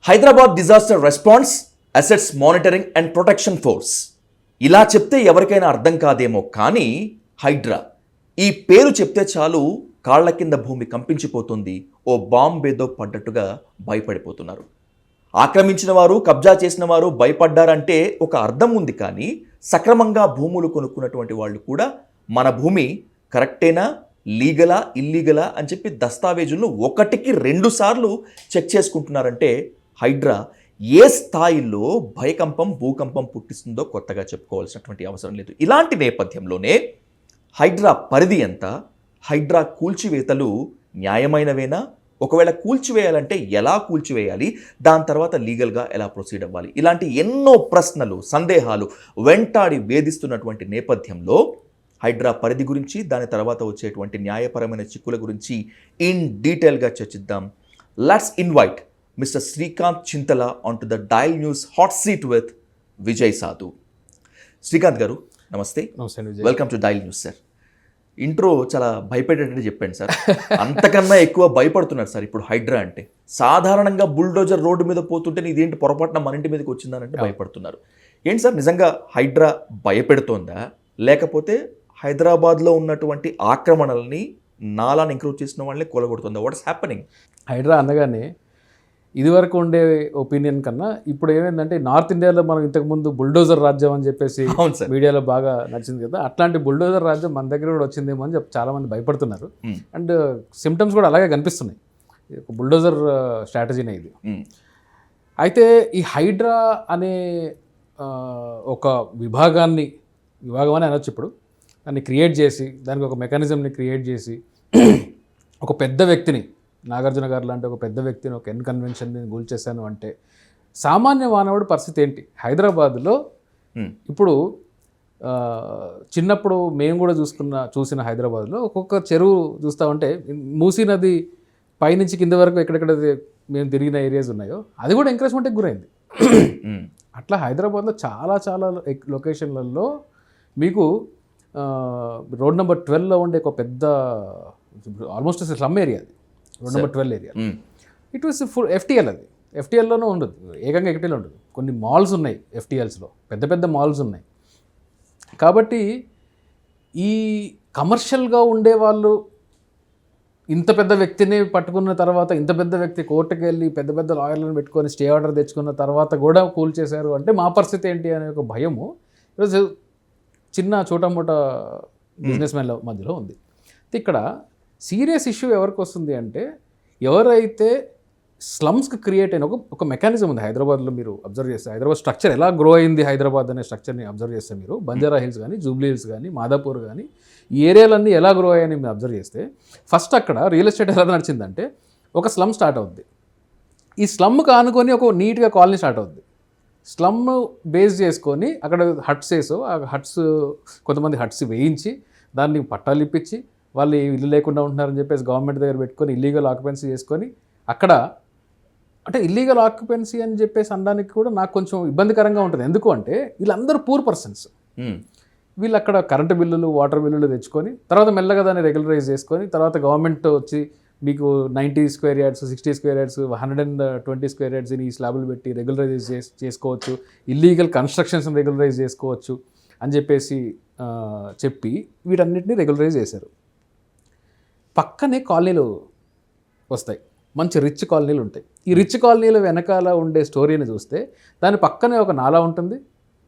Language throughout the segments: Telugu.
Hyderabad disaster response assets monitoring and protection force. ఇలా చెప్తే ఎవరికైనా అర్థం కాదేమో కానీ హైడ్రా ఈ పేరు చెప్తే చాలు కాళ్ల కింద భూమి కంపించిపోతుంది, ఓ బాంబేదో పడ్డట్టుగా భయపడిపోతున్నారు. ఆక్రమించిన వారు, కబ్జా చేసిన వారు భయపడ్డారంటే ఒక అర్థం ఉంది, కానీ సక్రమంగా భూములు కొనుక్కున్నటువంటి వాళ్ళు కూడా మన భూమి కరెక్టేనా, లీగలా, ఇల్లీగలా అని చెప్పి దస్తావేజులను 1కి 2 సార్లు చెక్ చేసుకుంటున్నారంటే హైడ్రా ఏ స్థాయిలో భయకంపం, భూకంపం పుట్టిస్తుందో కొత్తగా చెప్పుకోవాల్సినటువంటి అవసరం లేదు. ఇలాంటి నేపథ్యంలోనే హైడ్రా పరిధి ఎంత, హైడ్రా కూల్చివేతలు న్యాయమైనవేనా, ఒకవేళ కూల్చివేయాలంటే ఎలా కూల్చివేయాలి, దాని తర్వాత లీగల్గా ఎలా ప్రొసీడ్ అవ్వాలి, ఇలాంటి ఎన్నో ప్రశ్నలు, సందేహాలు వెంటాడి వేధిస్తున్నటువంటి నేపథ్యంలో హైడ్రా పరిధి గురించి, దాని తర్వాత వచ్చేటువంటి న్యాయపరమైన చిక్కుల గురించి ఇన్ డీటెయిల్గా చర్చిద్దాం. Let's invite mister Srikanth Chintala on to the dial news hot seat with Vijay సాధు. శ్రీకాంత్ గారు నమస్తే. Welcome to dial news sir. Intro చాలా భయపెట్టేటట్టు చెప్పండి సార్. అంతకన్నా ఎక్కువ భయపడుతున్నారు సార్ ఇప్పుడు హైడ్రా అంటే. సాధారణంగా బుల్డోజర్ రోడ్డు మీద పోతుంటే ఇదేంటి పొరపాటున మన ఇంటి మీదకి వచ్చిందనంటే భయపడుతున్నారు. ఏంటి సార్, నిజంగా హైడ్రా భయపెడుతోందా, లేకపోతే హైదరాబాద్లో ఉన్నటువంటి ఆక్రమణల్ని, నాలాని ఎంక్రోచ్ చేసిన వాళ్ళని కూలగొడుతుందా? What's happening? హైడ్రా అనగానే ఇదివరకు ఉండే ఒపీనియన్ కన్నా ఇప్పుడు ఏమైందంటే, నార్త్ ఇండియాలో మనం ఇంతకుముందు బుల్డోజర్ రాజ్యం అని చెప్పేసి మీడియాలో బాగా నచ్చింది కదా, అట్లాంటి బుల్డోజర్ రాజ్యం మన దగ్గర కూడా వచ్చిందేమో అని చెప్పి చాలామంది భయపడుతున్నారు. అండ్ సిమ్టమ్స్ కూడా అలాగే కనిపిస్తున్నాయి. ఒక బుల్డోజర్ స్ట్రాటజీనే ఇది. అయితే ఈ హైడ్రా అనే ఒక విభాగం అని అనొచ్చు. ఇప్పుడు దాన్ని క్రియేట్ చేసి, దానికి ఒక మెకానిజంని క్రియేట్ చేసి, ఒక పెద్ద వ్యక్తిని, నాగార్జున గారు లాంటి ఒక పెద్ద వ్యక్తిని, ఒక ఎన్ కన్వెన్షన్ని కూల్చేశాను అంటే సామాన్య మానవుడి పరిస్థితి ఏంటి? హైదరాబాద్లో ఇప్పుడు చిన్నప్పుడు మేము కూడా చూసిన హైదరాబాద్లో ఒక్కొక్క చెరువు చూస్తామంటే, మూసీ నది పైనుంచి కింద వరకు ఎక్కడెక్కడైతే మేము తిరిగిన ఏరియాస్ ఉన్నాయో అది కూడా ఎంకరేజ్మెంట్కి గురైంది. అట్లా హైదరాబాద్లో చాలా చాలా లొకేషన్లలో మీకు రోడ్ నెంబర్ 12లో ఉండే ఒక పెద్ద, ఆల్మోస్ట్ స్లమ్ ఏరియా, అది road number 12 area. It was full FTL. అది ఎఫ్టీఎల్లోనూ ఉండదు, ఏకంగా ఎఫ్టీఎల్ ఉండదు. కొన్ని మాల్స్ ఉన్నాయి ఎఫ్టీఎల్స్లో, పెద్ద పెద్ద మాల్స్ ఉన్నాయి. కాబట్టి ఈ కమర్షియల్గా ఉండేవాళ్ళు ఇంత పెద్ద వ్యక్తిని పట్టుకున్న తర్వాత, ఇంత పెద్ద వ్యక్తి కోర్టుకు వెళ్ళి పెద్ద పెద్ద లాయర్లను పెట్టుకొని స్టే ఆర్డర్ తెచ్చుకున్న తర్వాత కూడా కూల్ చేశారు అంటే మా పరిస్థితి ఏంటి అనే ఒక భయము ఈరోజు చిన్న చోటమోట బిజినెస్ మ్యాన్ల మధ్యలో ఉంది. ఇక్కడ సీరియస్ ఇష్యూ ఎవరికి వస్తుంది అంటే, ఎవరైతే స్లమ్స్కి క్రియేట్ అయిన ఒక మెకానిజం ఉంది హైదరాబాద్లో. మీరు అబ్జర్వ్ చేస్తే హైదరాబాద్ స్ట్రక్చర్ ఎలా గ్రో అయింది, హైదరాబాద్ అనే స్ట్రక్చర్ని అబ్జర్వ్ చేస్తే మీరు బంజారా హిల్స్ కానీ, జూబ్లీ హిల్స్ కానీ, మాదాపూర్ కానీ, ఈ ఏరియాలన్నీ ఎలా గ్రో అయ్యాయని మీరు అబ్జర్వ్ చేస్తే, ఫస్ట్ అక్కడ రియల్ ఎస్టేట్ ఎలా నడిచిందంటే, ఒక స్లమ్ స్టార్ట్ అవుద్ది. ఈ స్లమ్కి ఆనుకొని ఒక నీట్గా కాలనీ స్టార్ట్ అవుద్ది. స్లమ్ బేస్ చేసుకొని అక్కడ హట్స్ వేసో, ఆ హట్స్ కొంతమంది హట్స్ వేయించి దాన్ని పట్టాలు ఇప్పించి, వాళ్ళు ఇల్లు లేకుండా ఉంటున్నారని చెప్పేసి గవర్నమెంట్ దగ్గర పెట్టుకొని ఇల్లీగల్ ఆక్యుపెన్సీ చేసుకొని, అక్కడ అంటే ఇల్లీగల్ ఆక్యుపెన్సీ అని చెప్పేసి అనడానికి కూడా నాకు కొంచెం ఇబ్బందికరంగా ఉంటుంది. ఎందుకు అంటే వీళ్ళందరూ పూర్ పర్సన్స్. వీళ్ళు అక్కడ కరెంటు బిల్లులు, వాటర్ బిల్లులు తెచ్చుకొని తర్వాత మెల్లగా దాన్ని రెగ్యులరైజ్ చేసుకొని, తర్వాత గవర్నమెంట్ వచ్చి మీకు 90 square yards, 60 square yards, 120 square yards ఈ స్లాబులు పెట్టి రెగ్యులరైజ్ చేసుకోవచ్చు, ఇల్లీగల్ కన్స్ట్రక్షన్స్ రెగ్యులరైజ్ చేసుకోవచ్చు అని చెప్పేసి చెప్పి వీటన్నిటిని రెగ్యులరైజ్ చేశారు. పక్కనే కాలనీలు వస్తాయి, మంచి రిచ్ కాలనీలు ఉంటాయి. ఈ రిచ్ కాలనీల వెనకాల ఉండే స్టోరీని చూస్తే దాని పక్కనే ఒక నాలా ఉంటుంది,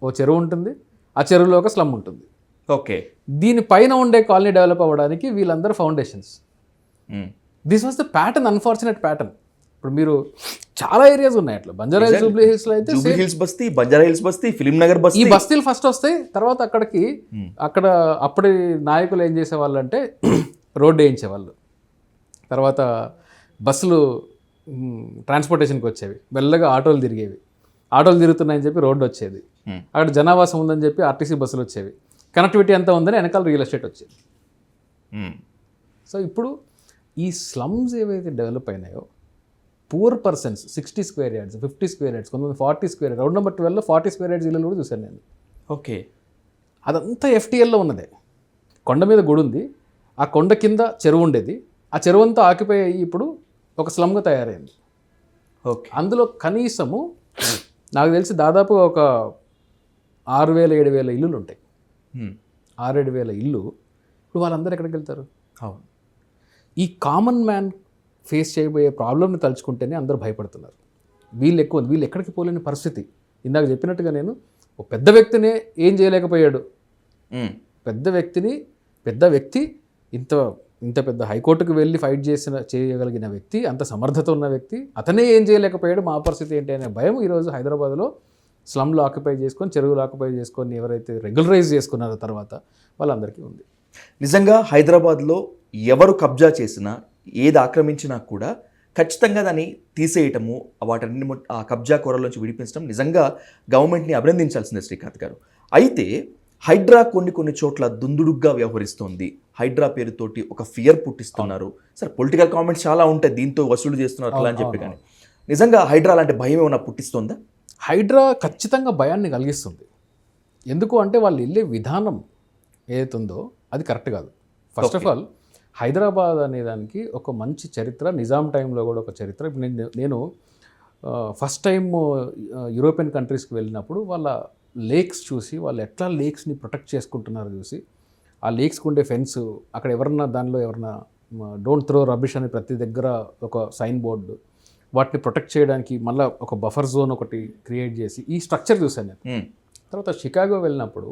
ఓ చెరువు ఉంటుంది, ఆ చెరువులో ఒక స్లమ్ ఉంటుంది. ఓకే, దీనిపైన ఉండే కాలనీ డెవలప్ అవ్వడానికి వీళ్ళందరూ foundations. This was the pattern, unfortunate pattern. ఇప్పుడు మీరు చాలా ఏరియాస్ ఉన్నాయి అట్లా. బంజారా హిల్స్, జూబ్లీ హిల్స్లో అయితే జూబ్లీ హిల్స్ బస్తీ, బంజారా హిల్స్ బస్తీ, ఫిలిం నగర్ బస్తీ, ఈ బస్తీలు ఫస్ట్ వస్తాయి. తర్వాత అక్కడ అప్పటి నాయకులు ఏం చేసేవాళ్ళు అంటే రోడ్డు వేయించేవాళ్ళు. తర్వాత బస్సులు ట్రాన్స్పోర్టేషన్కి వచ్చేవి, మెల్లగా ఆటోలు తిరిగేవి. ఆటోలు తిరుగుతున్నాయని చెప్పి రోడ్డు వచ్చేది, అక్కడ జనావాసం ఉందని చెప్పి ఆర్టీసీ బస్సులు వచ్చేవి, కనెక్టివిటీ అంతా ఉందని వెనకాల రియల్ ఎస్టేట్ వచ్చేది. సో ఇప్పుడు ఈ స్లమ్స్ ఏవైతే డెవలప్ అయినాయో, poor persons 60 square yards, 50 square yards, కొంతమంది 40 స్క్వేర్ యార్డ్, రోడ్ నెంబర్ 12లో 40 స్క్వేర్ యార్డ్స్ ఇల్లు కూడా చూశాను నేను. ఓకే, అదంతా ఎఫ్టీఎల్లో ఉన్నదే. కొండ మీద గుడి ఉంది, ఆ కొండ కింద చెరువు ఉండేది, ఆ చెరువు అంతా ఆక్యుపై అయ్యి ఇప్పుడు ఒక స్లమ్గా తయారైంది. ఓకే. అందులో కనీసము నాకు తెలిసి దాదాపు ఒక 6,000-7,000 ఇల్లులు ఉంటాయి. 6,000-7,000 ఇల్లు. ఇప్పుడు వాళ్ళందరూ ఎక్కడికి వెళ్తారు? అవును. ఈ కామన్ మ్యాన్ ఫేస్ చేయబోయే ప్రాబ్లమ్ని తలుచుకుంటేనే అందరూ భయపడుతున్నారు. వీళ్ళు ఎక్కడికి పోలేని పరిస్థితి. ఇందాక చెప్పినట్టుగా నేను ఒక పెద్ద వ్యక్తినే ఏం చేయలేకపోయాడు. పెద్ద వ్యక్తి ఇంత పెద్ద హైకోర్టుకు వెళ్ళి ఫైట్ చేయగలిగిన వ్యక్తి, అంత సమర్థత ఉన్న వ్యక్తి, అతనే ఏం చేయలేకపోయాడు. మా పరిస్థితి ఏంటి అనే భయం ఈరోజు హైదరాబాద్లో స్లమ్లో ఆక్యుపై చేసుకొని, చెరువులు ఆక్యుపై చేసుకొని ఎవరైతే రెగ్యులరైజ్ చేసుకున్నారో తర్వాత వాళ్ళందరికీ ఉంది. నిజంగా హైదరాబాద్లో ఎవరు కబ్జా చేసినా, ఏది ఆక్రమించినా కూడా ఖచ్చితంగా దాన్ని తీసేయటము, వాటన్ని ఆ కబ్జా కోరలోంచి విడిపించడం నిజంగా గవర్నమెంట్ని అభినందించాల్సిందే శ్రీకాంత్ గారు. అయితే హైడ్రా కొన్ని చోట్ల దుందుడుగ్గా వ్యవహరిస్తోంది. హైడ్రా పేరుతోటి ఒక ఫియర్ పుట్టిస్తున్నారు. సరే, పొలిటికల్ కామెంట్స్ చాలా ఉంటాయి, దీంతో వసూలు చేస్తున్నారు అట్లా అని చెప్పి. కానీ నిజంగా హైడ్రా అలాంటి భయం ఏమైనా పుట్టిస్తుందా? హైడ్రా ఖచ్చితంగా భయాన్ని కలిగిస్తుంది. ఎందుకు అంటే వాళ్ళు వెళ్ళే విధానం ఏదైతుందో అది కరెక్ట్ కాదు. ఫస్ట్ ఆఫ్ ఆల్ హైదరాబాద్ అనే దానికి ఒక మంచి చరిత్ర, నిజాం టైంలో కూడా ఒక చరిత్ర. ఇప్పుడు నేను ఫస్ట్ టైం యూరోపియన్ కంట్రీస్కి వెళ్ళినప్పుడు వాళ్ళ లేక్స్ చూసి, వాళ్ళు ఎట్లా లేక్స్ని ప్రొటెక్ట్ చేసుకుంటున్నారో చూసి, ఆ లేక్స్కి ఉండే ఫెన్స్, అక్కడ ఎవరన్నా డోంట్ త్రో రబిష్ అని ప్రతి దగ్గర ఒక సైన్ బోర్డు, వాటిని ప్రొటెక్ట్ చేయడానికి మళ్ళీ ఒక బఫర్ జోన్ ఒకటి క్రియేట్ చేసి ఈ స్ట్రక్చర్ చూశాను నేను. తర్వాత షికాగో వెళ్ళినప్పుడు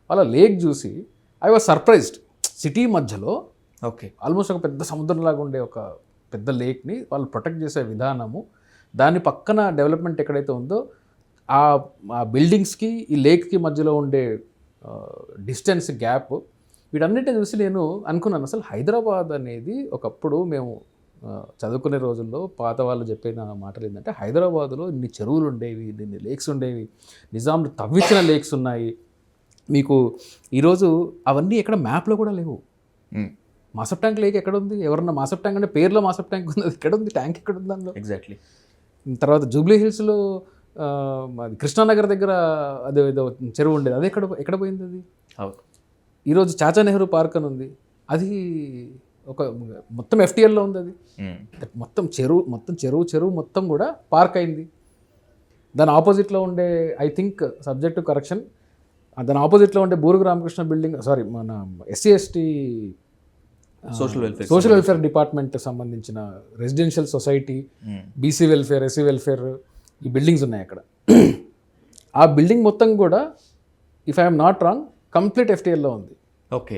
వాళ్ళ లేక్ చూసి ఐ వాజ్ సర్ప్రైజ్డ్. సిటీ మధ్యలో ఆల్మోస్ట్ ఒక పెద్ద సముద్రంలాగా ఉండే ఒక పెద్ద లేక్ని వాళ్ళు ప్రొటెక్ట్ చేసే విధానము, దాని పక్కన డెవలప్మెంట్ ఎక్కడైతే ఉందో ఆ బిల్డింగ్స్కి ఈ లేక్కి మధ్యలో ఉండే డిస్టెన్స్ గ్యాప్, వీటన్నిటిని చూసి నేను అనుకున్నాను, అసలు హైదరాబాద్ అనేది ఒకప్పుడు మేము చదువుకునే రోజుల్లో పాత వాళ్ళు చెప్పిన మాటలు ఏంటంటే, హైదరాబాద్లో ఇన్ని చెరువులు ఉండేవి, ఇన్ని లేక్స్ ఉండేవి, నిజాంలు తవ్వించిన లేక్స్ ఉన్నాయి. మీకు ఈరోజు అవన్నీ ఎక్కడ మ్యాప్లో కూడా లేవు. మాసప్ ట్యాంక్ లేక్ ఎక్కడ ఉంది? ఎవరన్నా మాసప్ ట్యాంక్ అంటే పేరులో మాసప్ ట్యాంక్ ఉంది, ఎక్కడ ఉంది? ట్యాంక్ ఎక్కడ ఉంది దానిలో? ఎగ్జాక్ట్లీ. తర్వాత జూబ్లీ హిల్స్లో కృష్ణానగర్ దగ్గర ఏదో చెరువు ఉండేది, అది ఎక్కడ పోయింది అది? ఈరోజు చాచా నెహ్రూ పార్క్ అని ఉంది, అది ఒక మొత్తం FTLలో ఉంది. అది మొత్తం చెరువు మొత్తం కూడా పార్క్ అయింది. దాని ఆపోజిట్లో ఉండే, I think subject to correction, దాని ఆపోజిట్లో ఉండే బూరుగు రామకృష్ణ బిల్డింగ్, మన SC/ST సోషల్ వెల్ఫేర్ డిపార్ట్మెంట్ సంబంధించిన residential society, BC welfare, SC welfare, ఈ బిల్డింగ్స్ ఉన్నాయి అక్కడ. ఆ బిల్డింగ్ మొత్తం కూడా if I'm not wrong complete FTLలో ఉంది. ఓకే.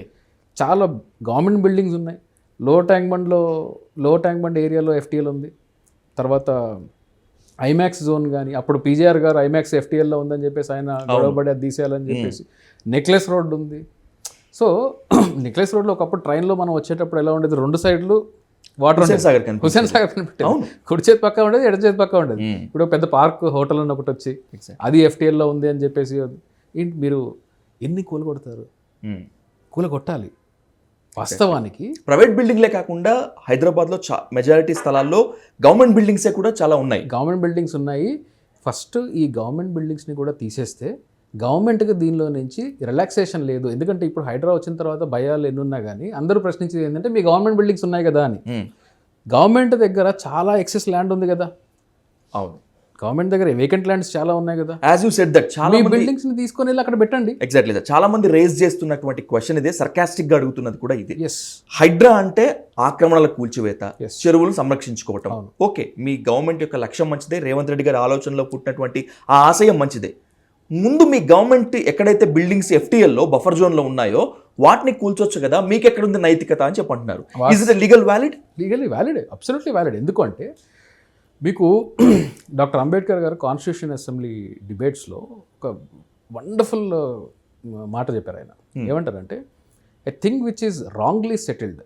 చాలా గవర్నమెంట్ బిల్డింగ్స్ ఉన్నాయి. లో ట్యాంక్ బండ్ ఏరియాలో FTL ఉంది. తర్వాత ఐమాక్స్ జోన్ కానీ, అప్పుడు PGR గారు ఐమాక్స్ FTLలో ఉందని చెప్పేసి ఆయన గొడవపడి అది తీసేయాలని చెప్పేసి నెక్లెస్ రోడ్ ఉంది. సో నెక్లెస్ రోడ్లో ఒకప్పుడు ట్రైన్లో మనం వచ్చేటప్పుడు ఎలా ఉండేది, 2 సైడ్లు వాటర్, హుస్సేన్ సాగర్ కనిపెట్టారు, కుడి చేతి పక్క ఉండేది, ఎడ చేతి పక్క ఉండేది. ఇప్పుడు పెద్ద పార్క్ హోటల్ అని ఒకటి వచ్చి అది FTLలో ఉంది అని చెప్పేసి, ఏంటి మీరు ఎన్ని కూలగొడతారు? కూలగొట్టాలి. వాస్తవానికి ప్రైవేట్ బిల్డింగ్లే కాకుండా హైదరాబాద్లో మెజారిటీ స్థలాల్లో గవర్నమెంట్ బిల్డింగ్సే కూడా చాలా ఉన్నాయి. గవర్నమెంట్ బిల్డింగ్స్ ఉన్నాయి. ఫస్ట్ ఈ గవర్నమెంట్ బిల్డింగ్స్ని కూడా తీసేస్తే గవర్నమెంట్కి దీనిలో నుంచి రిలాక్సేషన్ లేదు. ఎందుకంటే ఇప్పుడు హైడ్రా వచ్చిన తర్వాత భయాలు ఎన్నున్నా కానీ అందరూ ప్రశ్నించేది ఏంటంటే, మీ గవర్నమెంట్ బిల్డింగ్స్ ఉన్నాయి కదా అని. గవర్నమెంట్ దగ్గర చాలా ఎక్సెస్ ల్యాండ్ ఉంది కదా. అవును, గవర్నమెంట్ దగ్గర వేకెంట్ ల్యాండ్స్ చాలా ఉన్నాయి కదా. యాజ్ యూ సెడ్ దట్ చాలా బిల్డింగ్స్ ని తీసుకొని వెళ్ళి అక్కడ పెట్టండి. Exactly sir. చాలా మంది రేజ్ చేస్తున్నటువంటి క్వశ్చన్ ఇదే, సర్కాస్టిక్ గా అడుగుతున్నది కూడా ఇదే. ఎస్, హైడ్రా అంటే ఆక్రమణల కూల్చివేత, చెరువులు సంరక్షించుకోవటం. ఓకే, మీ గవర్నమెంట్ యొక్క లక్ష్యం మంచిదే, రేవంత్ రెడ్డి గారి ఆలోచనలో పుట్టినటువంటి ఆ ఆశయం మంచిదే. ముందు మీ గవర్నమెంట్ ఎక్కడైతే బిల్డింగ్స్ FTLలో బఫర్ జోన్లో ఉన్నాయో వాటిని కూల్చొచ్చు కదా, మీకు ఎక్కడుంది నైతికత అని చెప్పంటున్నారు. Is it legal valid? Legally valid, absolutely valid. ఎందుకు అంటే మీకు డాక్టర్ అంబేద్కర్ గారు కాన్స్టిట్యూషన్ అసెంబ్లీ డిబేట్స్లో ఒక వండర్ఫుల్ మాట చెప్పారు. ఆయన ఏమంటారంటే, a thing which is wrongly settled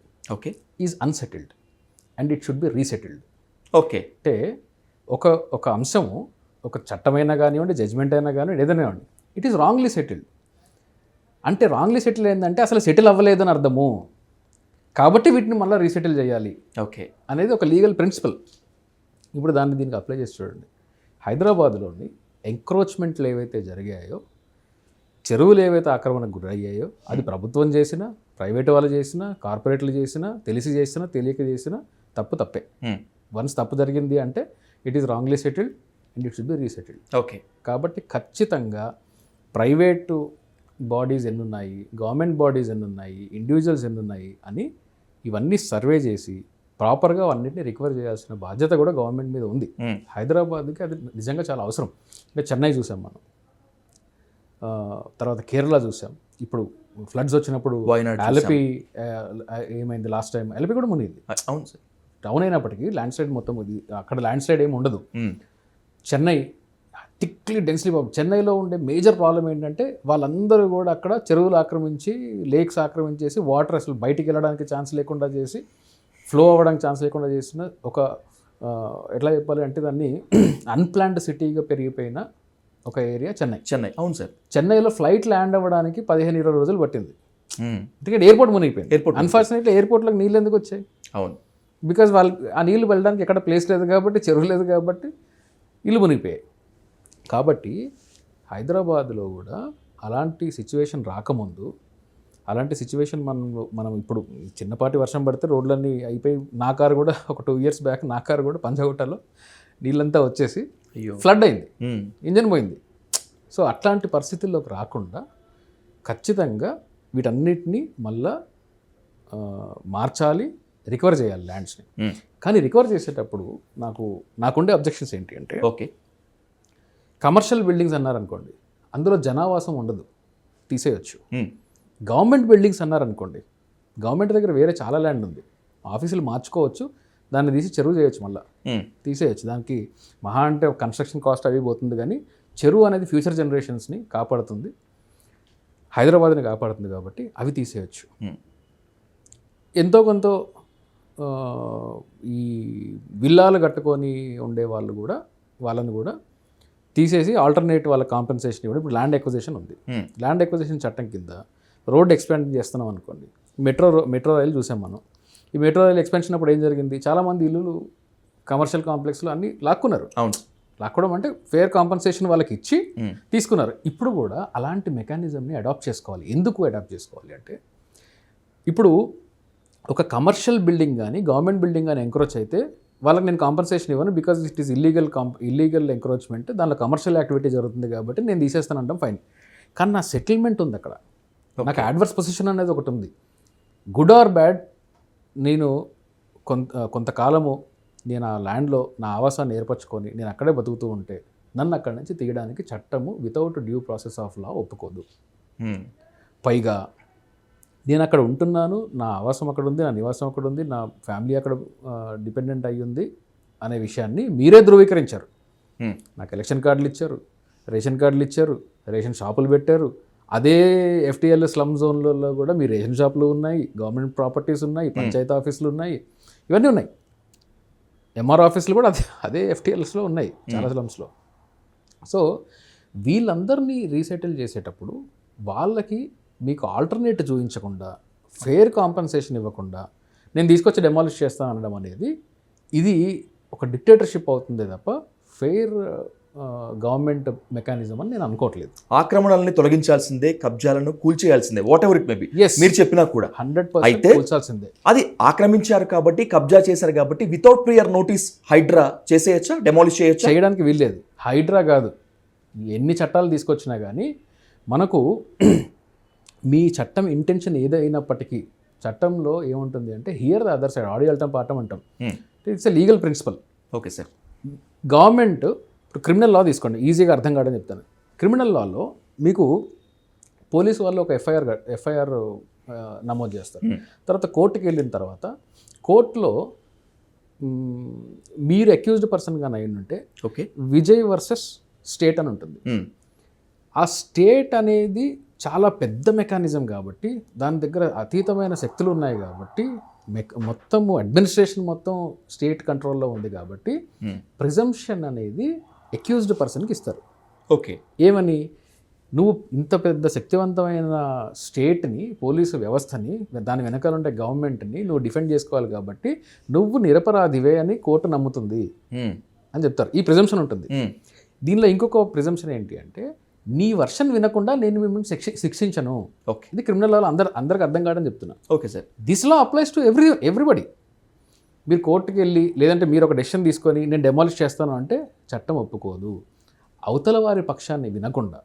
is unsettled and it should be resettled. Okay, అంటే ఒక అంశము, ఒక చట్టమైనా కానివ్వండి, జడ్జ్మెంట్ అయినా కానివ్వండి, ఏదైనా కానివ్వండి, ఇట్ ఈస్ రాంగ్లీ సెటిల్డ్. అంటే రాంగ్లీ సెటిల్ ఏంటంటే అసలు సెటిల్ అవ్వలేదని అర్థము, కాబట్టి వీటిని మళ్ళీ రీసెటిల్ చేయాలి ఓకే అనేది ఒక లీగల్ ప్రిన్సిపల్. ఇప్పుడు దీనికి అప్లై చేసి చూడండి. హైదరాబాద్లోని ఎంక్రోచ్మెంట్లు ఏవైతే జరిగాయో, చెరువులు ఏవైతే ఆక్రమణకు గురయ్యాయో, అది ప్రభుత్వం చేసినా, ప్రైవేట్ వాళ్ళు చేసినా, కార్పొరేట్లు చేసినా, తెలిసి చేసినా, తెలియక చేసినా తప్పే. వన్స్ తప్పు జరిగింది అంటే it is wrongly settled and it should be resettled. Okay. కాబట్టి ఖచ్చితంగా ప్రైవేటు బాడీస్ ఎన్ని ఉన్నాయి, గవర్నమెంట్ బాడీస్ ఎన్ని ఉన్నాయి, ఇండివిజువల్స్ ఎన్ని ఉన్నాయి అని ఇవన్నీ సర్వే చేసి ప్రాపర్గా అన్నింటినీ రికవర్ చేయాల్సిన బాధ్యత కూడా గవర్నమెంట్ మీద ఉంది. హైదరాబాద్కి అది నిజంగా చాలా అవసరం. అంటే చెన్నై చూసాం మనం, తర్వాత కేరళ చూసాం, ఇప్పుడు ఫ్లడ్స్ వచ్చినప్పుడు ఎల్పి ఏమైంది లాస్ట్ టైం, ఎల్పి కూడా మునిగింది. అవును సార్. టౌన్ అయినప్పటికీ ల్యాండ్ స్లైడ్ మొత్తం అక్కడ ల్యాండ్ స్లైడ్ ఏమి ఉండదు. చెన్నై థిక్లీ డెన్స్లీ చెన్నైలో ఉండే మేజర్ ప్రాబ్లం ఏంటంటే వాళ్ళందరూ కూడా అక్కడ చెరువులు ఆక్రమించి, లేక్స్ ఆక్రమించేసి, వాటర్ అసలు బయటికి వెళ్ళడానికి ఛాన్స్ లేకుండా చేసి, ఫ్లో అవ్వడానికి ఛాన్స్ లేకుండా చేసిన ఒక ఎట్లా చెప్పాలి అంటే దాన్ని అన్ప్లాన్డ్ సిటీగా పెరిగిపోయిన ఒక ఏరియా చెన్నై. అవును సార్. చెన్నైలో ఫ్లైట్ ల్యాండ్ అవ్వడానికి 15-20 రోజులు పట్టింది. ఎందుకంటే ఎయిర్పోర్ట్ మునిగిపోయింది. అన్ఫార్చునేట్లీ ఎయిర్పోర్ట్లోకి నీళ్ళు ఎందుకు వచ్చాయి? అవును, బికాజ్ వాళ్ళు ఆ నీళ్ళు వెళ్ళడానికి ఎక్కడ ప్లేస్ లేదు కాబట్టి, చెరువు లేదు కాబట్టి ఇల్లు మునిగిపోయాయి. కాబట్టి హైదరాబాద్లో కూడా అలాంటి సిచ్యువేషన్ రాకముందు, అలాంటి సిచ్యువేషన్ మనం ఇప్పుడు చిన్నపాటి వర్షం పడితే రోడ్లన్నీ అయిపోయి, నా కారు కూడా ఒక 2 years బ్యాక్ నా కారు కూడా పంజాగుట్టలో నీళ్ళంతా వచ్చేసి ఫ్లడ్ అయింది, ఇంజన్ పోయింది. సో అట్లాంటి పరిస్థితుల్లోకి రాకుండా ఖచ్చితంగా వీటన్నిటినీ మళ్ళా మార్చాలి, రికవర్ చేయాలి ల్యాండ్స్ని. కానీ రికవర్ చేసేటప్పుడు నాకుండే అబ్జెక్షన్స్ ఏంటి అంటే, ఓకే, కమర్షియల్ బిల్డింగ్స్ అన్నారనుకోండి, అందులో జనావాసం ఉండదు, తీసేయచ్చు. గవర్నమెంట్ బిల్డింగ్స్ అన్నారనుకోండి, గవర్నమెంట్ దగ్గర వేరే చాలా ల్యాండ్ ఉంది, ఆఫీసులు మార్చుకోవచ్చు, దాన్ని తీసి చెరువు చేయొచ్చు, మళ్ళీ తీసేయచ్చు. దానికి మహా అంటే కన్స్ట్రక్షన్ కాస్ట్ అవి పోతుంది, కానీ చెరువు అనేది ఫ్యూచర్ జనరేషన్స్ని కాపాడుతుంది, హైదరాబాద్ని కాపాడుతుంది, కాబట్టి అవి తీసేయచ్చు. ఎంతో కొంత ఈ విల్లాలు కట్టుకొని ఉండే వాళ్ళని కూడా తీసేసి ఆల్టర్నేట్ వాళ్ళ కాంపెన్సేషన్ ఇవ్వడం. ఇప్పుడు ల్యాండ్ ఎక్విజిషన్ ఉంది, ల్యాండ్ ఎక్విజిషన్ చట్టం కింద రోడ్ ఎక్స్పాండ్ చేస్తున్నాం అనుకోండి, మెట్రో రైలు చూసాం మనం. ఈ మెట్రో రైలు ఎక్స్పెన్షన్ అప్పుడు ఏం జరిగింది, చాలామంది ఇల్లులు కమర్షియల్ కాంప్లెక్స్లో అన్నీ లాక్కున్నారు. అవును, లాక్కోవడం అంటే ఫేర్ కాంపన్సేషన్ వాళ్ళకి ఇచ్చి తీసుకున్నారు. ఇప్పుడు కూడా అలాంటి మెకానిజంని అడాప్ట్ చేసుకోవాలి. ఎందుకు అడాప్ట్ చేసుకోవాలి అంటే, ఇప్పుడు ఒక కమర్షియల్ బిల్డింగ్ కానీ గవర్నమెంట్ బిల్డింగ్ కానీ ఎంక్రోచ్ అయితే వాళ్ళకి నేను కాంపన్సేషన్ ఇవ్వను, because it is illegal encroachment, దానిలో కమర్షియల్ యాక్టివిటీ జరుగుతుంది కాబట్టి నేను తీసేస్తానంటాం, ఫైన్. కానీ నా సెటిల్మెంట్ ఉంది అక్కడ, నాకు అడ్వర్స్ పొజిషన్ అనేది ఒకటి ఉంది. గుడ్ ఆర్ బ్యాడ్, నేను కొంతకాలము నేను ఆ ల్యాండ్లో నా ఆవాసాన్ని ఏర్పరచుకొని నేను అక్కడే బతుకుతూ ఉంటే నన్ను అక్కడి నుంచి తీయడానికి చట్టము without due process of law ఒప్పుకోదు. పైగా నేను అక్కడ ఉంటున్నాను, నా ఆవాసం అక్కడ ఉంది, నా నివాసం అక్కడ ఉంది, నా ఫ్యామిలీ అక్కడ డిపెండెంట్ అయ్యి ఉంది అనే విషయాన్ని మీరే ధృవీకరించారు. నాకు ఎలక్షన్ కార్డులు ఇచ్చారు, రేషన్ కార్డులు ఇచ్చారు, రేషన్ షాపులు పెట్టారు. అదే FTL స్లమ్ జోన్లలో కూడా మీ రేషన్ షాపులు ఉన్నాయి, గవర్నమెంట్ ప్రాపర్టీస్ ఉన్నాయి, పంచాయతీ ఆఫీసులు ఉన్నాయి, ఇవన్నీ ఉన్నాయి. MR ఆఫీసులు కూడా అదే FTLస్లో ఉన్నాయి చాలా స్లమ్స్లో. సో వీళ్ళందరినీ రీసెటిల్ చేసేటప్పుడు వాళ్ళకి మీకు ఆల్టర్నేట్ చూపించకుండా, ఫేర్ కాంపన్సేషన్ ఇవ్వకుండా నేను తీసుకొచ్చి డెమాలిష్ చేస్తాను అనడం అనేది ఇది ఒక డిక్టేటర్షిప్ అవుతుంది తప్ప ఫెయిర్ గవర్నమెంట్ మెకానిజం అని నేను అనుకోవట్లేదు. ఆక్రమణల్ని తొలగించాల్సిందే, కబ్జాలను కూల్చేయాల్సిందే, whatever it may be. మీరు చెప్పినా కూడా 100% కూల్చాల్సిందే. అది ఆక్రమించారు కాబట్టి, కబ్జా చేశారు కాబట్టి వితౌట్ ప్రియర్ నోటీస్ హైడ్రా చేసేయచ్చా, డెమాలిష్ చేయొచ్చా? చేయడానికి వీల్లేదు. హైడ్రా కాదు, ఎన్ని చట్టాలు తీసుకొచ్చినా కానీ మనకు మీ చట్టం ఇంటెన్షన్ ఏదైనప్పటికీ చట్టంలో ఏముంటుంది అంటే హియర్ ద అదర్ సైడ్, ఆడియో అల్టం పార్టం అంటాం. It's a legal principle. Okay sir. Government ఇప్పుడు క్రిమినల్ లా తీసుకోండి, ఈజీగా అర్థం కాదని చెప్తాను. క్రిమినల్ లాలో మీకు పోలీసు వాళ్ళు ఒక ఎఫ్ఐఆర్ నమోదు చేస్తారు. తర్వాత కోర్టుకి వెళ్ళిన తర్వాత కోర్టులో మీరు అక్యూజ్డ్ పర్సన్గా అయి ఉంటే ఓకే, విజయ్ వర్సెస్ స్టేట్ అని ఉంటుంది. ఆ స్టేట్ అనేది చాలా పెద్ద మెకానిజం కాబట్టి, దాని దగ్గర అతీతమైన శక్తులు ఉన్నాయి కాబట్టి, మొత్తము అడ్మినిస్ట్రేషన్ మొత్తం స్టేట్ కంట్రోల్లో ఉంది కాబట్టి ప్రిజంప్షన్ అనేది అక్యూజ్డ్ పర్సన్కి ఇస్తారు. ఓకే, ఏమని, నువ్వు ఇంత పెద్ద శక్తివంతమైన స్టేట్ని, పోలీసు వ్యవస్థని, దాని వెనకాల ఉండే గవర్నమెంట్ని నువ్వు డిఫెండ్ చేసుకోవాలి కాబట్టి నువ్వు నిరపరాధివే అని కోర్టు నమ్ముతుంది అని చెప్తారు. ఈ ప్రిజంప్షన్ ఉంటుంది. దీనిలో ఇంకొక ప్రిజంప్షన్ ఏంటి అంటే, నీ వర్షన్ వినకుండా నేను మిమ్మల్ని శిక్షించను. ఓకే, ఇది క్రిమినల్ లా అందరికి అర్థం కాదని చెప్తున్నా. Okay sir. This law applies to everybody. మీరు కోర్టుకి వెళ్ళి లేదంటే మీరు ఒక డెసిషన్ తీసుకొని నేను డెమాలిష్ చేస్తాను అంటే చట్టం ఒప్పుకోదు. అవతల వారి పక్షాన్ని వినకుండా,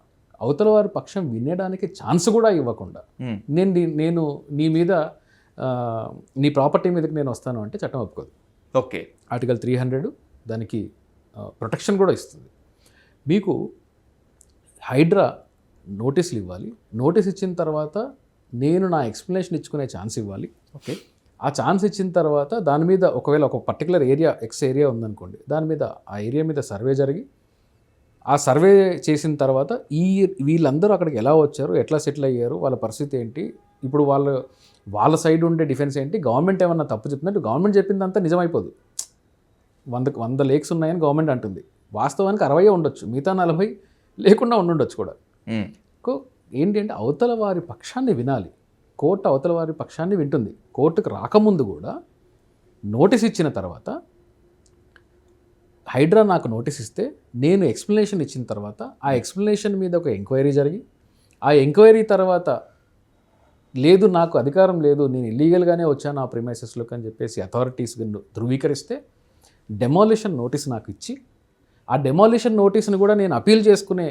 అవతల వారి పక్షం వినడానికి ఛాన్స్ కూడా ఇవ్వకుండా నేను నీ మీద నీ ప్రాపర్టీ మీదకి నేను వస్తాను అంటే చట్టం ఒప్పుకోదు. ఓకే. ఆర్టికల్ 300 దానికి ప్రొటెక్షన్ కూడా ఇస్తుంది. మీకు హైడ్రా నోటీసులు ఇవ్వాలి. నోటీస్ ఇచ్చిన తర్వాత నేను నా ఎక్స్ప్లెనేషన్ ఇచ్చుకునే ఛాన్స్ ఇవ్వాలి. ఓకే. ఆ ఛాన్స్ ఇచ్చిన తర్వాత దాని మీద ఒకవేళ ఒక పర్టికులర్ ఏరియా ఏరియా ఉందనుకోండి, దాని మీద ఆ ఏరియా మీద సర్వే జరిగి ఆ సర్వే చేసిన తర్వాత వీళ్ళందరూ అక్కడికి ఎలా వచ్చారు, ఎట్లా సెటిల్ అయ్యారు, వాళ్ళ పరిస్థితి ఏంటి, ఇప్పుడు వాళ్ళ సైడ్ ఉండే డిఫెన్స్ ఏంటి, గవర్నమెంట్ ఏమన్నా తప్పు చెప్తున్నట్టు గవర్నమెంట్ చెప్పిందంతా నిజమైపోదు. 100 లేక్స్ ఉన్నాయని గవర్నమెంట్ అంటుంది, వాస్తవానికి 60 ఉండొచ్చు, మిగతా 40 లేకుండా ఉండుండొచ్చు కూడా. ఏంటి అంటే అవతల వారి పక్షాన్ని వినాలి. కోర్టు అవతల వారి పక్షాన్ని వింటుంది. కోర్టుకు రాకముందు కూడా నోటీస్ ఇచ్చిన తర్వాత హైడ్రా నాకు నోటీస్ ఇస్తే నేను ఎక్స్ప్లెనేషన్ ఇచ్చిన తర్వాత ఆ ఎక్స్ప్లెనేషన్ మీద ఒక ఎంక్వైరీ జరిగి ఆ ఎంక్వైరీ తర్వాత లేదు నాకు అధికారం లేదు, నేను ఇల్లీగల్గానే వచ్చాను ఆ ప్రిమైసెస్లోకి అని చెప్పేసి అథారిటీస్ ధృవీకరిస్తే డెమాలిషన్ నోటీస్ నాకు ఇచ్చి ఆ డెమాలిషన్ నోటీస్ని కూడా నేను అపీల్ చేసుకునే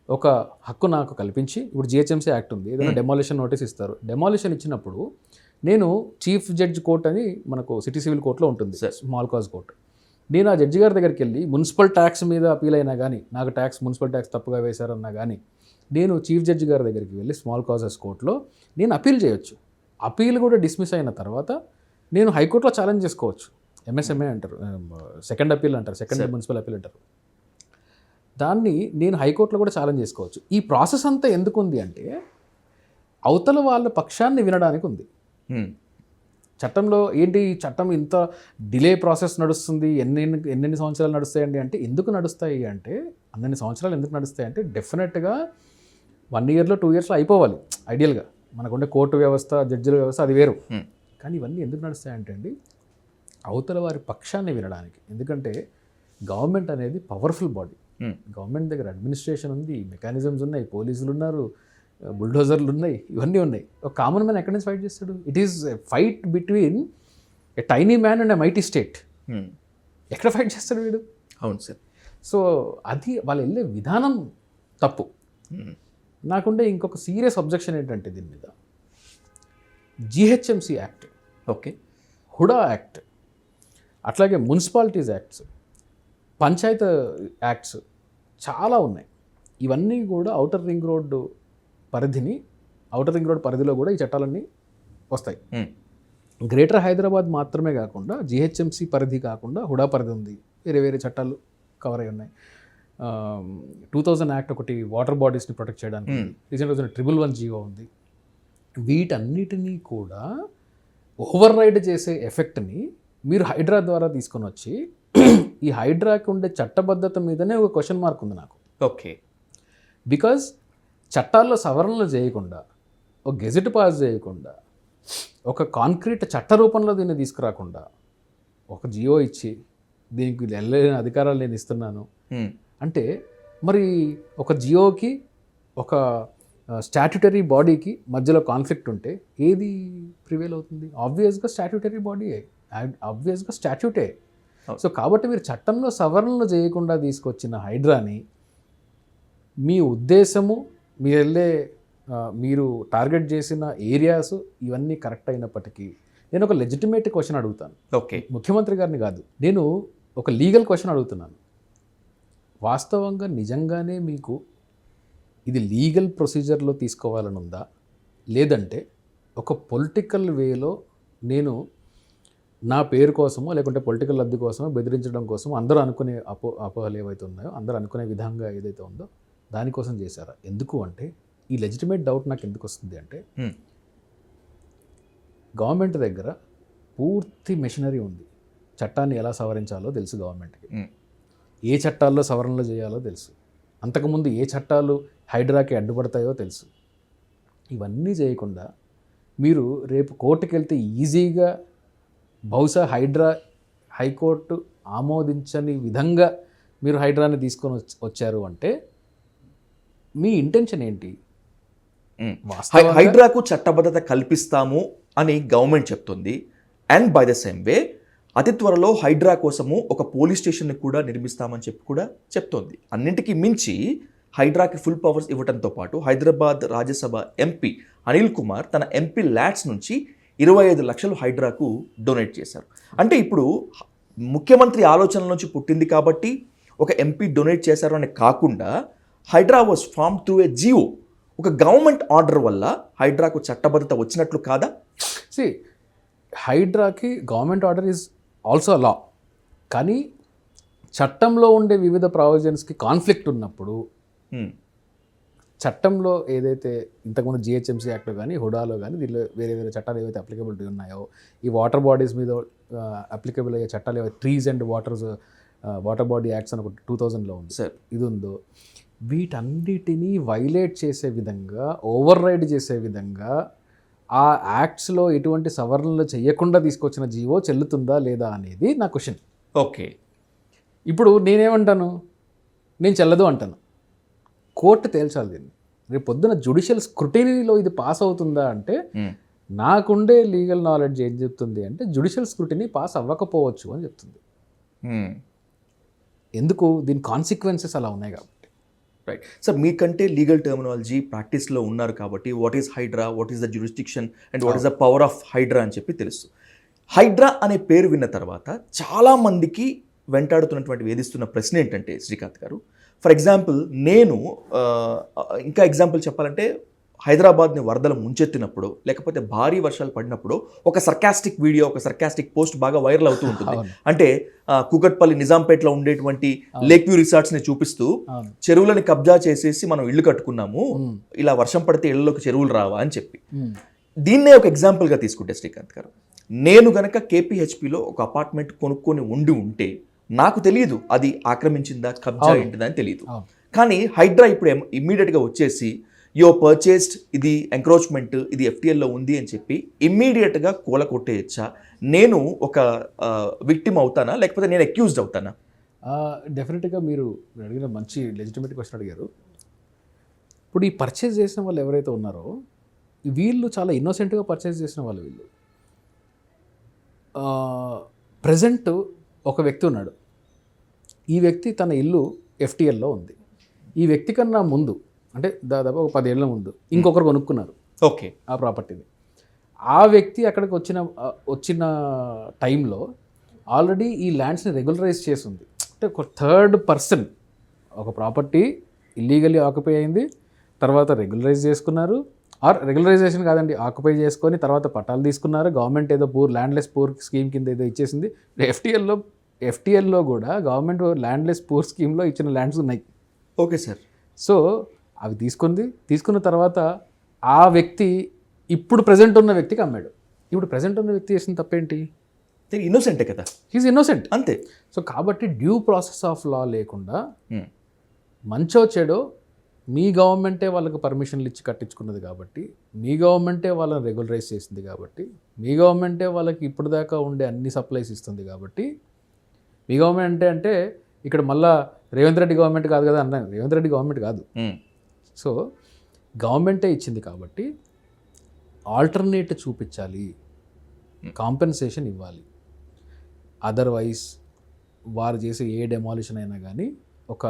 ఒక హక్కు నాకు కల్పించి, ఇప్పుడు జిహెచ్ఎంసీ యాక్ట్ ఉంది, ఏదైనా డెమాలిషన్ నోటీస్ ఇస్తారు. డెమాలిషన్ ఇచ్చినప్పుడు నేను చీఫ్ జడ్జ్ కోర్ట్ అని మనకు సిటీ సివిల్ కోర్టులో ఉంటుంది, స్మాల్ కాజ్ కోర్ట్. నేను ఆ జడ్జి గారి దగ్గరికి వెళ్ళి మున్సిపల్ ట్యాక్స్ మీద అపీల్ అయినా కానీ, నాకు మున్సిపల్ ట్యాక్స్ తప్పుగా వేశారన్నా కానీ, నేను చీఫ్ జడ్జి గారి దగ్గరికి వెళ్ళి స్మాల్ కాజెస్ కోర్టులో నేను అపీల్ చేయొచ్చు. అపీల్ కూడా డిస్మిస్ అయిన తర్వాత నేను హైకోర్టులో ఛాలెంజ్ చేసుకోవచ్చు. ఎంఎస్ఎంఏ అంటారు, సెకండ్ అపీల్ అంటారు, సెకండ్ మున్సిపల్ అపీల్ అంటారు. దాన్ని నేను హైకోర్టులో కూడా ఛాలెంజ్ చేసుకోవచ్చు. ఈ ప్రాసెస్ అంతా ఎందుకు ఉంది అంటే అవతల వాళ్ళ పక్షాన్ని వినడానికి ఉంది. చట్టంలో ఏంటి, చట్టం ఇంత డిలే ప్రాసెస్ నడుస్తుంది, ఎన్నెన్ని సంవత్సరాలు నడుస్తాయండి అంటే ఎందుకు నడుస్తాయి అంటే, అన్ని సంవత్సరాలు ఎందుకు నడుస్తాయి అంటే డెఫినెట్గా 1 yearలో 2 yearsలో అయిపోవాలి ఐడియల్గా. మనకుండే కోర్టు వ్యవస్థ, జడ్జిల వ్యవస్థ అది వేరు. కానీ ఇవన్నీ ఎందుకు నడుస్తాయంటే అండి అవతల వారి పక్షాన్ని వినడానికి. ఎందుకంటే గవర్నమెంట్ అనేది పవర్ఫుల్ బాడీ. గవర్నమెంట్ దగ్గర అడ్మినిస్ట్రేషన్ ఉంది, మెకానిజమ్స్ ఉన్నాయి, పోలీసులు ఉన్నారు, బుల్డోజర్లు ఉన్నాయి, ఇవన్నీ ఉన్నాయి. ఒక కామన్ మ్యాన్ ఎక్కడి నుంచి ఫైట్ చేస్తాడు? It is a fight between a tiny man and a mighty state. ఎక్కడ ఫైట్ చేస్తాడు వీడు? అవును సార్. సో అది వాళ్ళు వెళ్ళే విధానం తప్పు. నాకుండే ఇంకొక సీరియస్ అబ్జెక్షన్ ఏంటంటే దీని మీద GHMC act, okay, HUDA act, అట్లాగే మున్సిపాలిటీస్ యాక్ట్స్, పంచాయత్ యాక్ట్స్ చాలా ఉన్నాయి. ఇవన్నీ కూడా ఔటర్ రింగ్ రోడ్డు పరిధిలో కూడా ఈ చట్టాలన్నీ వస్తాయి. గ్రేటర్ హైదరాబాద్ మాత్రమే కాకుండా జిహెచ్ఎంసీ పరిధి కాకుండా హుడా పరిధి ఉంది, వేరే చట్టాలు కవర్ అయి ఉన్నాయి. 2000 యాక్ట్ ఒకటి వాటర్ బాడీస్ని ప్రొటెక్ట్ చేయడానికి, రీసెంట్గా 111 జీవో ఉంది. వీటన్నిటినీ కూడా ఓవర్ రైడ్ చేసే ఎఫెక్ట్ని మీరు హైడ్రా ద్వారా తీసుకొని వచ్చి ఈ హైడ్రాకి ఉండే చట్టబద్ధత మీదనే ఒక క్వశ్చన్ మార్క్ ఉంది నాకు. ఓకే. బికాజ్ చట్టాల్లో సవరణలు చేయకుండా, ఒక గెజెట్ పాస్ చేయకుండా, ఒక కాంక్రీట్ చట్ట రూపంలో దీన్ని తీసుకురాకుండా ఒక జియో ఇచ్చి దీనికి వెళ్ళలేని అధికారాలు నేను ఇస్తున్నాను అంటే మరి ఒక జియోకి ఒక స్టాట్యుటరీ బాడీకి మధ్యలో కాన్ఫ్లిక్ట్ ఉంటే ఏది ప్రివేల్ అవుతుంది? ఆబ్వియస్గా స్టాట్యుటరీ బాడీయే, ఆబ్వియస్గా స్టాట్యూటే. సో కాబట్టి మీరు చట్టంలో సవరణలు చేయకుండా తీసుకొచ్చిన హైడ్రాని మీ ఉద్దేశము, మీరు టార్గెట్ చేసిన ఏరియాస్ ఇవన్నీ కరెక్ట్ అయినప్పటికీ నేను ఒక లెజిటిమేట్ క్వశ్చన్ అడుగుతాను. ఓకే, ముఖ్యమంత్రి గారిని కాదు, నేను ఒక లీగల్ క్వశ్చన్ అడుగుతున్నాను. వాస్తవంగా నిజంగానే మీకు ఇది లీగల్ ప్రొసీజర్లో తీసుకోవాలని ఉందా, లేదంటే ఒక పొలిటికల్ వేలో నేను నా పేరు కోసమో లేకుంటే పొలిటికల్ లబ్ధి కోసమో బెదిరించడం కోసమో అందరూ అనుకునే అపోహలు ఏవైతే ఉన్నాయో, అందరూ అనుకునే విధంగా ఏదైతే ఉందో దానికోసం చేశారా? ఎందుకు అంటే ఈ లెజిటిమేట్ డౌట్ నాకు ఎందుకు వస్తుంది అంటే గవర్నమెంట్ దగ్గర పూర్తి మెషినరీ ఉంది. చట్టాన్ని ఎలా సవరించాలో తెలుసు గవర్నమెంట్కి, ఏ చట్టాల్లో సవరణలు చేయాలో తెలుసు, అంతకుముందు ఏ చట్టాలు హైడ్రాకి అడ్డుపడతాయో తెలుసు. ఇవన్నీ చేయకుండా మీరు రేపు కోర్టుకు వెళ్తే ఈజీగా బహుశా హైకోర్టు ఆమోదించని విధంగా మీరు హైడ్రాని తీసుకొని వచ్చారు అంటే మీ ఇంటెన్షన్ ఏంటి? హైడ్రాకు చట్టబద్ధత కల్పిస్తాము అని గవర్నమెంట్ చెప్తుంది. And by the same way అతి త్వరలో హైడ్రా కోసము ఒక పోలీస్ స్టేషన్ని కూడా నిర్మిస్తామని చెప్పి కూడా చెప్తోంది. అన్నింటికీ మించి హైడ్రాకి ఫుల్ పవర్స్ ఇవ్వడంతో పాటు హైదరాబాద్ రాజ్యసభ ఎంపీ అనిల్ కుమార్ తన ఎంపీ ల్యాడ్స్ నుంచి 25 లక్షలు హైడ్రాకు డొనేట్ చేశారు. అంటే ఇప్పుడు ముఖ్యమంత్రి ఆలోచనల నుంచి పుట్టింది కాబట్టి ఒక ఎంపీ డొనేట్ చేశారు అని కాకుండా HYDRAA was form through a GO, ఒక గవర్నమెంట్ ఆర్డర్ వల్ల హైడ్రాకు చట్టబద్ధత వచ్చినట్లు కాదా? సి హైడ్రాకి government order is also law, కానీ చట్టంలో ఉండే వివిధ ప్రావిజన్స్కి కాన్ఫ్లిక్ట్ ఉన్నప్పుడు చట్టంలో ఏదైతే ఇంతకుముందు జిహెచ్ఎంసీ యాక్ట్లో కానీ హుడాలో కానీ దీనిలో వేరే వేరే చట్టాలు ఏవైతే అప్లికబిలిటీ ఉన్నాయో, ఈ వాటర్ బాడీస్ మీద అప్లికబుల్ అయ్యే చట్టాలు ఏవైతే trees and water body acts అని ఒకటి 2000లో ఉంది సార్, ఇది ఉందో, వీటన్నిటినీ వైలేట్ చేసే విధంగా, ఓవర్ రైడ్ చేసే విధంగా ఆ యాక్ట్స్లో ఎటువంటి సవరణలు చేయకుండా తీసుకొచ్చిన జీవో చెల్లుతుందా లేదా అనేది నా క్వశ్చన్. ఓకే, ఇప్పుడు నేనేమంటాను, నేను చెల్లదు అంటాను, కోర్టు తేల్చాలి దీన్ని. రేపు పొద్దున జ్యుడిషియల్ స్క్రూటినీలో ఇది పాస్ అవుతుందా అంటే నాకుండే లీగల్ నాలెడ్జ్ ఏం చెప్తుంది అంటే జ్యుడిషియల్ స్క్రూటినీ పాస్ అవ్వకపోవచ్చు అని చెప్తుంది. ఎందుకు? దీని కాన్సిక్వెన్సెస్ అలా ఉన్నాయి కాబట్టి. రైట్ సార్, మీకంటే లీగల్ టర్మినాలజీ ప్రాక్టీస్లో ఉన్నారు కాబట్టి what is Hydra, what is the jurisdiction and what is the power of Hydra అని చెప్పి తెలుసు. హైడ్రా అనే పేరు విన్న తర్వాత చాలామందికి వెంటాడుతున్నటువంటి వేధిస్తున్న ప్రశ్న ఏంటంటే శ్రీకాంత్ గారు, ఫర్ ఎగ్జాంపుల్ నేను ఇంకా ఎగ్జాంపుల్ చెప్పాలంటే హైదరాబాద్ని వరదలు ముంచెత్తినప్పుడు లేకపోతే భారీ వర్షాలు పడినప్పుడు ఒక సర్కాస్టిక్ వీడియో, ఒక సర్కాస్టిక్ పోస్ట్ బాగా వైరల్ అవుతూ ఉంటుంది. అంటే కూకట్పల్లి నిజాంపేటలో ఉండేటువంటి లేక్ వ్యూ రిసార్ట్స్ని చూపిస్తూ చెరువులని కబ్జా చేసేసి మనం ఇల్లు కట్టుకున్నాము, ఇలా వర్షం పడితే ఇళ్లలోకి చెరువులు రావా అని చెప్పి. దీన్నే ఒక ఎగ్జాంపుల్గా తీసుకుంటే శ్రీకాంత్ గారు, నేను గనక కేపీహెచ్పిలో ఒక అపార్ట్మెంట్ కొనుక్కొని ఉంటే నాకు తెలియదు అది ఆక్రమించిందా కబ్జా ఏంటిదా అని తెలియదు. కానీ హైడ్రా ఇప్పుడు ఇమ్మీడియట్గా వచ్చేసి యో పర్చేస్డ్, ఇది ఎంక్రోచ్మెంట్, ఇది ఎఫ్టీఎల్లో ఉంది అని చెప్పి ఇమ్మీడియట్గా కూల కొట్టేయచ్చా? నేను ఒక విక్టిమ్ అవుతానా లేకపోతే నేను అక్యూజ్డ్ అవుతానా? డెఫినెట్గా మీరు అడిగిన మంచి లెజిటిమేట్ క్వశ్చన్ అడిగారు. ఇప్పుడు ఈ పర్చేజ్ చేసిన వాళ్ళు ఎవరైతే ఉన్నారో వీళ్ళు చాలా ఇన్నోసెంట్గా పర్చేజ్ చేసిన వాళ్ళు. వీళ్ళు ప్రజెంట్ ఒక వ్యక్తి ఉన్నాడు, ఈ వ్యక్తి తన ఇల్లు ఎఫ్టీఎల్లో ఉంది. ఈ వ్యక్తి కన్నా ముందు అంటే దాదాపు ఒక 10 ఏళ్ళ ముందు ఇంకొకరు కొనుక్కున్నారు ఓకే ఆ ప్రాపర్టీని. ఆ వ్యక్తి అక్కడికి వచ్చిన టైంలో ఆల్రెడీ ఈ ల్యాండ్స్ని రెగ్యులరైజ్ చేసింది. అంటే ఒక థర్డ్ పర్సన్ ఒక ప్రాపర్టీ ఇల్లీగల్లీ ఆక్యుపై అయింది, తర్వాత రెగ్యులరైజ్ చేసుకున్నారు, ఆర్ రెగ్యులరైజేషన్ కాదండి, ఆక్యుపై చేసుకొని తర్వాత పట్టాలు తీసుకున్నారు. గవర్నమెంట్ ఏదో ల్యాండ్లెస్ పూర్ స్కీమ్ కింద ఏదో ఇచ్చేసింది. ఎఫ్టీఎల్లో కూడా గవర్నమెంట్ ల్యాండ్లెస్ పూర్ స్కీమ్లో ఇచ్చిన ల్యాండ్స్ ఉన్నాయి. Okay sir. సో అవి తీసుకున్న తర్వాత ఆ వ్యక్తి ఇప్పుడు ప్రజెంట్ ఉన్న వ్యక్తికి అమ్మాడు. ఇప్పుడు ప్రజెంట్ ఉన్న వ్యక్తి చేసిన తప్పేంటి? ఇన్నోసెంటే కదా, హీజ్ ఇన్నోసెంట్ అంతే. సో కాబట్టి డ్యూ ప్రాసెస్ ఆఫ్ లా లేకుండా మంచో చెడో మీ గవర్నమెంటే వాళ్ళకి పర్మిషన్లు ఇచ్చి కట్టించుకున్నది కాబట్టి, మీ గవర్నమెంటే వాళ్ళని రెగ్యులరైజ్ చేసింది కాబట్టి, మీ గవర్నమెంటే వాళ్ళకి ఇప్పుడు దాకా ఉండే అన్ని సప్లైస్ ఇస్తుంది కాబట్టి, మీ గవర్నమెంట్ అంటే ఇక్కడ మళ్ళా రేవంత్ రెడ్డి గవర్నమెంట్ కాదు కదా అన్నాను. రేవంత్ రెడ్డి గవర్నమెంట్ కాదు. సో గవర్నమెంటే ఇచ్చింది కాబట్టి ఆల్టర్నేట్ చూపించాలి, కాంపెన్సేషన్ ఇవ్వాలి. అదర్వైజ్ వారు చేసే ఏ డెమాలిషన్ అయినా కానీ ఒక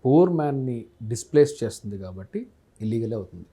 పూర్ మ్యాన్ని డిస్ప్లేస్ చేస్తుంది కాబట్టి ఇల్లీగలే అవుతుంది.